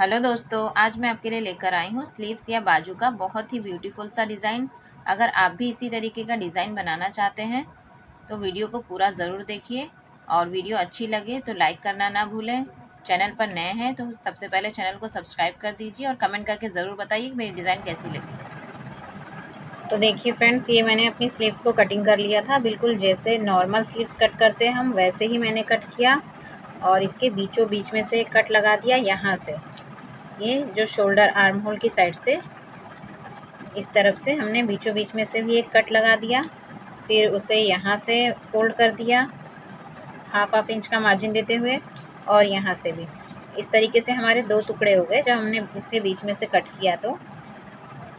Hello दोस्तों, आज मैं आपके लिए लेकर आई हूँ स्लीव्स या बाजू का बहुत ही ब्यूटीफुल सा डिज़ाइन। अगर आप भी इसी तरीके का डिज़ाइन बनाना चाहते हैं तो वीडियो को पूरा ज़रूर देखिए और वीडियो अच्छी लगे तो लाइक करना ना भूलें। चैनल पर नए हैं तो सबसे पहले चैनल को सब्सक्राइब कर दीजिए और कमेंट करके ज़रूर बताइए कि मेरी डिज़ाइन कैसी लगी। तो देखिए फ्रेंड्स, ये मैंने अपनी स्लीव्स को कटिंग कर लिया था। बिल्कुल जैसे नॉर्मल स्लीव्स कट करते हैं हम, वैसे ही मैंने कट किया और इसके बीचों बीच में से कट लगा दिया। यहाँ से ये जो शोल्डर आर्म होल की साइड से इस तरफ से हमने बीचों बीच में से भी एक कट लगा दिया। फिर उसे यहाँ से फोल्ड कर दिया हाफ इंच का मार्जिन देते हुए, और यहाँ से भी इस तरीके से हमारे दो टुकड़े हो गए जब हमने इससे बीच में से कट किया।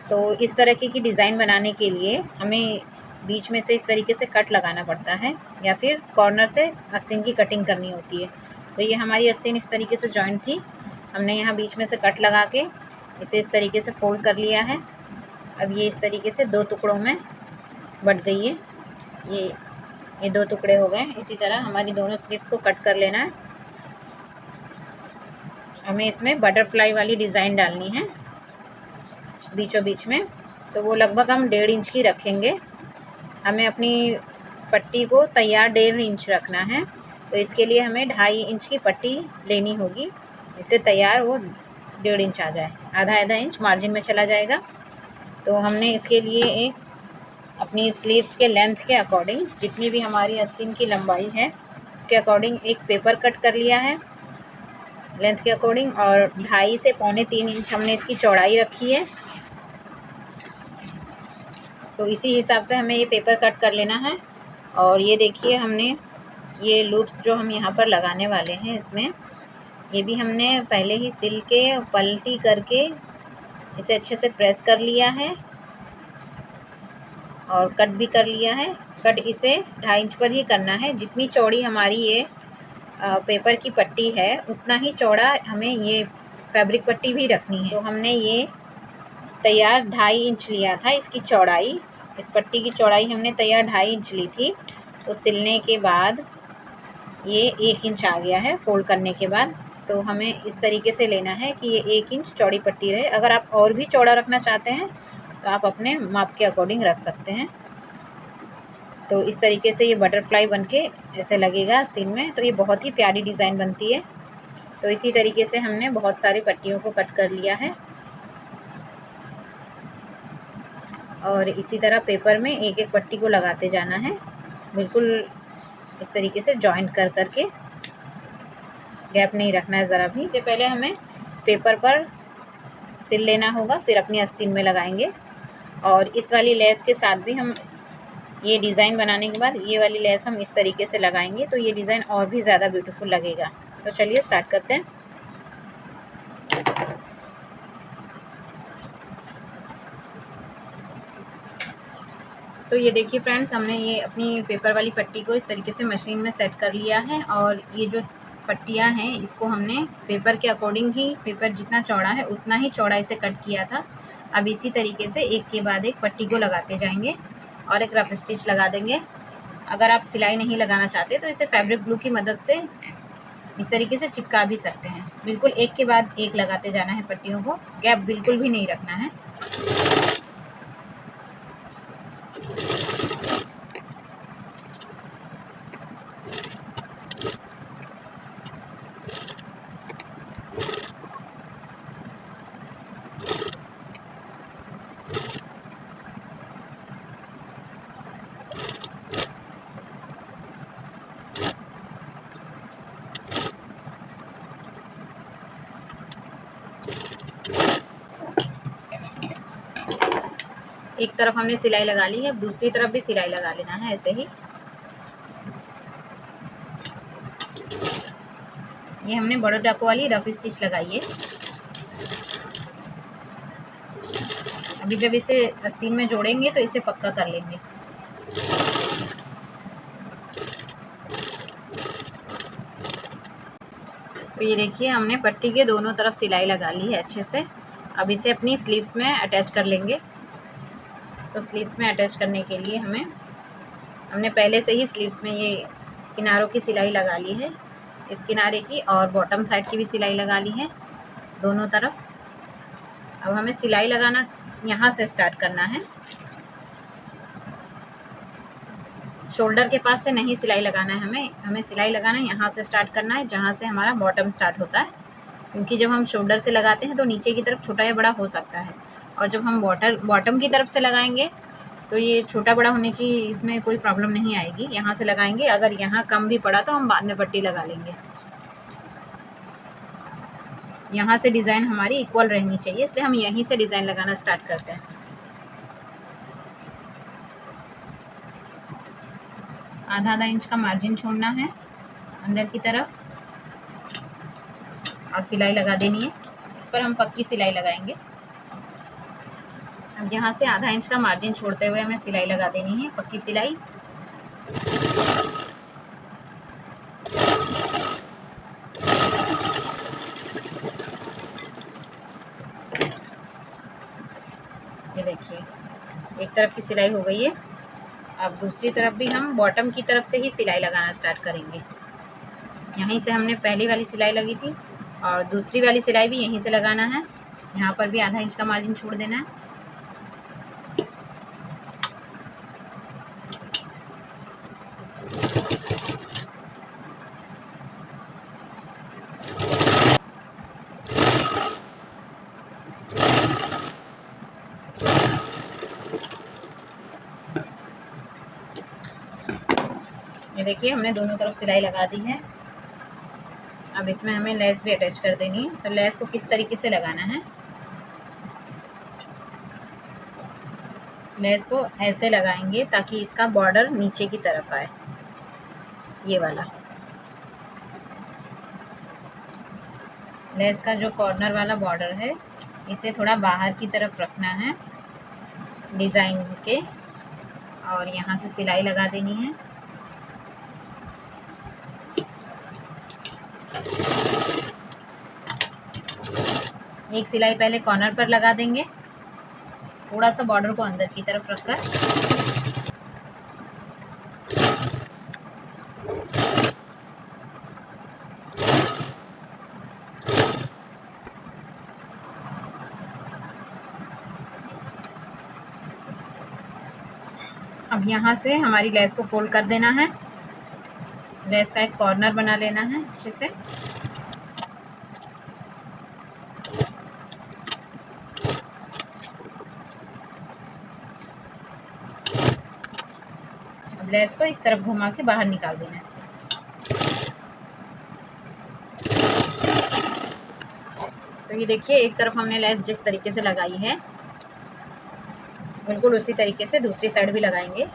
तो इस तरीके की डिज़ाइन बनाने के लिए हमें बीच में से इस तरीके से कट लगाना पड़ता है या फिर कॉर्नर से आस्तीन की कटिंग करनी होती है। तो ये हमारी आस्तीन इस तरीके से जॉइंट थी, हमने यहाँ बीच में से कट लगा के इसे इस तरीके से फोल्ड कर लिया है। अब ये इस तरीके से दो टुकड़ों में बट गई है। ये दो टुकड़े हो गए। इसी तरह हमारी दोनों स्लीव्स को कट कर लेना है। हमें इसमें बटरफ्लाई वाली डिज़ाइन डालनी है बीचों बीच में, तो वो लगभग हम 1.5 इंच की रखेंगे। हमें अपनी पट्टी को तैयार 1.5 इंच रखना है, तो इसके लिए हमें 2.5 इंच की पट्टी लेनी होगी, जिससे तैयार वो 1.5 इंच आ जाए। आधा इंच मार्जिन में चला जाएगा। तो हमने इसके लिए एक अपनी स्लीव्स के लेंथ के अकॉर्डिंग, जितनी भी हमारी आस्तीन की लंबाई है उसके अकॉर्डिंग एक पेपर कट कर लिया है लेंथ के अकॉर्डिंग, और 2.5 से 2.25 इंच हमने इसकी चौड़ाई रखी है। तो इसी हिसाब से हमें ये पेपर कट कर लेना है। और ये देखिए, हमने ये लूप्स जो हम यहाँ पर लगाने वाले हैं इसमें, ये भी हमने पहले ही सिल के पलटी करके इसे अच्छे से प्रेस कर लिया है और कट भी कर लिया है। कट इसे 2.5 इंच पर ही करना है। जितनी चौड़ी हमारी ये पेपर की पट्टी है उतना ही चौड़ा हमें ये फैब्रिक पट्टी भी रखनी है। तो हमने ये तैयार 2.5 इंच लिया था इसकी चौड़ाई। इस पट्टी की चौड़ाई हमने तैयार 2.5 इंच ली थी। तो सिलने के बाद ये 1 इंच आ गया है फोल्ड करने के बाद। तो हमें इस तरीके से लेना है कि ये 1 इंच चौड़ी पट्टी रहे। अगर आप और भी चौड़ा रखना चाहते हैं तो आप अपने माप के अकॉर्डिंग रख सकते हैं। तो इस तरीके से ये बटरफ्लाई बनके ऐसे लगेगा आस्तीन में, तो ये बहुत ही प्यारी डिज़ाइन बनती है। तो इसी तरीके से हमने बहुत सारी पट्टियों को कट कर लिया है और इसी तरह पेपर में एक एक पट्टी को लगाते जाना है, बिल्कुल इस तरीके से जॉइंट कर करके, गैप नहीं रखना है ज़रा भी। इससे पहले हमें पेपर पर सिल लेना होगा, फिर अपनी आस्तीन में लगाएंगे। और इस वाली लेस के साथ भी हम ये डिज़ाइन बनाने के बाद ये वाली लेस हम इस तरीके से लगाएंगे, तो ये डिज़ाइन और भी ज़्यादा ब्यूटीफुल लगेगा। तो चलिए स्टार्ट करते हैं। तो ये देखिए फ्रेंड्स, हमने ये अपनी पेपर वाली पट्टी को इस तरीके से मशीन में सेट कर लिया है और ये जो पट्टियाँ हैं इसको हमने पेपर के अकॉर्डिंग ही, पेपर जितना चौड़ा है उतना ही चौड़ाई से कट किया था। अब इसी तरीके से एक के बाद एक पट्टी को लगाते जाएंगे और एक रफ स्टिच लगा देंगे। अगर आप सिलाई नहीं लगाना चाहते तो इसे फैब्रिक ग्लू की मदद से इस तरीके से चिपका भी सकते हैं। बिल्कुल एक के बाद एक लगाते जाना है पट्टियों को, गैप बिल्कुल भी नहीं रखना है। एक तरफ हमने सिलाई लगा ली है, अब दूसरी तरफ भी सिलाई लगा लेना है ऐसे ही। ये हमने बड़े डाकू वाली रफ स्टिच लगाई है। अभी जब इसे आस्तीन में जोड़ेंगे तो इसे पक्का कर लेंगे। तो ये देखिए, हमने पट्टी के दोनों तरफ सिलाई लगा ली है अच्छे से। अब इसे अपनी स्लीव्स में अटैच कर लेंगे। तो स्लीव्स में अटैच करने के लिए हमने पहले से ही स्लीव्स में ये किनारों की सिलाई लगा ली है, इस किनारे की और बॉटम साइड की भी सिलाई लगा ली है। दोनों तरफ। अब हमें सिलाई लगाना यहाँ से स्टार्ट करना है, शोल्डर के पास से नहीं सिलाई लगाना है, हमें सिलाई लगाना है यहाँ से स्टार्ट करना है, जहाँ से हमारा बॉटम स्टार्ट होता है। क्योंकि जब हम शोल्डर से लगाते हैं तो नीचे की तरफ छोटा या बड़ा हो सकता है, और जब हम बॉटम की तरफ से लगाएंगे तो ये छोटा बड़ा होने की इसमें कोई प्रॉब्लम नहीं आएगी। यहाँ से लगाएंगे, अगर यहाँ कम भी पड़ा तो हम बाद में पट्टी लगा लेंगे। यहाँ से डिज़ाइन हमारी इक्वल रहनी चाहिए, इसलिए हम यहीं से डिज़ाइन लगाना स्टार्ट करते हैं। आधा इंच का मार्जिन छोड़ना है अंदर की तरफ और सिलाई लगा देनी है। इस पर हम पक्की सिलाई लगाएंगे। अब यहाँ से आधा इंच का मार्जिन छोड़ते हुए हमें सिलाई लगा देनी है, पक्की सिलाई। ये देखिए एक तरफ की सिलाई हो गई है। अब दूसरी तरफ भी हम बॉटम की तरफ से ही सिलाई लगाना स्टार्ट करेंगे। यहीं से हमने पहली वाली सिलाई लगी थी और दूसरी वाली सिलाई भी यहीं से लगाना है। यहाँ पर भी आधा इंच का मार्जिन छोड़ देना है। ये देखिए हमने दोनों तरफ सिलाई लगा दी है। अब इसमें हमें लेस भी अटैच कर देनी है। तो लेस को किस तरीके से लगाना है, लेस को ऐसे लगाएंगे ताकि इसका बॉर्डर नीचे की तरफ आए, ये वाला। लेस का जो कॉर्नर वाला बॉर्डर है इसे थोड़ा बाहर की तरफ रखना है डिज़ाइन के, और यहाँ से सिलाई लगा देनी है। एक सिलाई पहले कॉर्नर पर लगा देंगे, थोड़ा सा बॉर्डर को अंदर की तरफ रखकर। अब यहाँ से हमारी लेस को फोल्ड कर देना है, लेस का एक कॉर्नर बना लेना है अच्छे से। अब लेस को इस तरफ घुमा के बाहर निकाल देना है। तो ये देखिए एक तरफ हमने लेस जिस तरीके से लगाई है बिल्कुल उसी तरीके से दूसरी साइड भी लगाएंगे।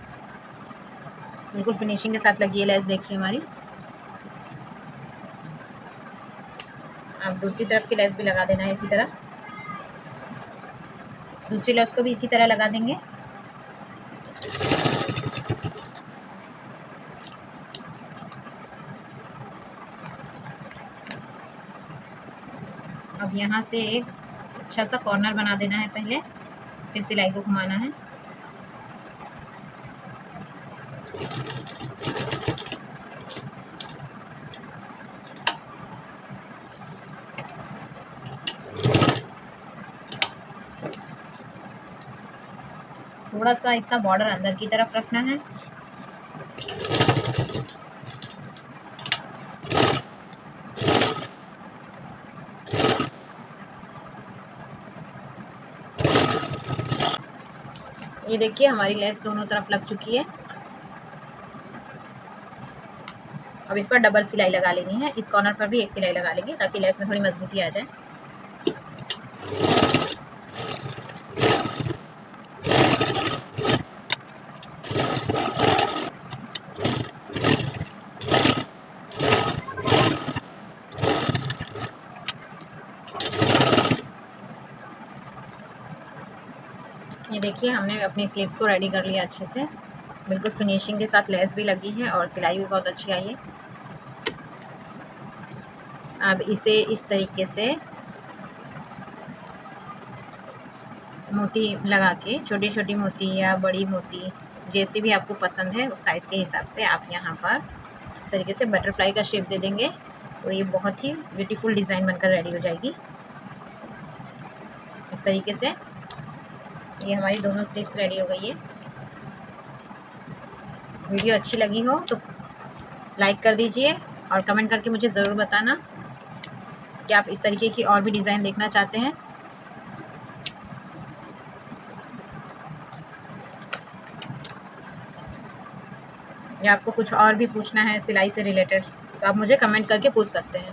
बिल्कुल फिनिशिंग के साथ लगी है लेस, देखिए हमारी। अब दूसरी तरफ की लेस भी लगा देना है इसी तरह। दूसरी लेस को भी इसी तरह लगा देंगे। अब यहाँ से एक अच्छा सा कॉर्नर बना देना है पहले, फिर सिलाई को घुमाना है। थोड़ा सा इसका बॉर्डर अंदर की तरफ रखना है। ये देखिए हमारी लेस दोनों तरफ लग चुकी है। अब इस पर डबल सिलाई लगा लेनी है। इस कॉर्नर पर भी एक सिलाई लगा लेंगे ताकि लेस में थोड़ी मजबूती आ जाए। ये देखिए हमने अपनी स्लीव्स को रेडी कर लिया अच्छे से, बिल्कुल फिनिशिंग के साथ लेस भी लगी है और सिलाई भी बहुत अच्छी आई है। अब इसे इस तरीके से मोती लगा के, छोटी छोटी मोती या बड़ी मोती जैसी भी आपको पसंद है उस साइज़ के हिसाब से आप यहाँ पर इस तरीके से बटरफ्लाई का शेप दे देंगे तो ये बहुत ही ब्यूटीफुल डिज़ाइन बनकर रेडी हो जाएगी। इस तरीके से ये हमारी दोनों स्लीव्स रेडी हो गई है। वीडियो अच्छी लगी हो तो लाइक कर दीजिए और कमेंट करके मुझे ज़रूर बताना कि आप इस तरीके की और भी डिज़ाइन देखना चाहते हैं। या आपको कुछ और भी पूछना है सिलाई से रिलेटेड तो आप मुझे कमेंट करके पूछ सकते हैं।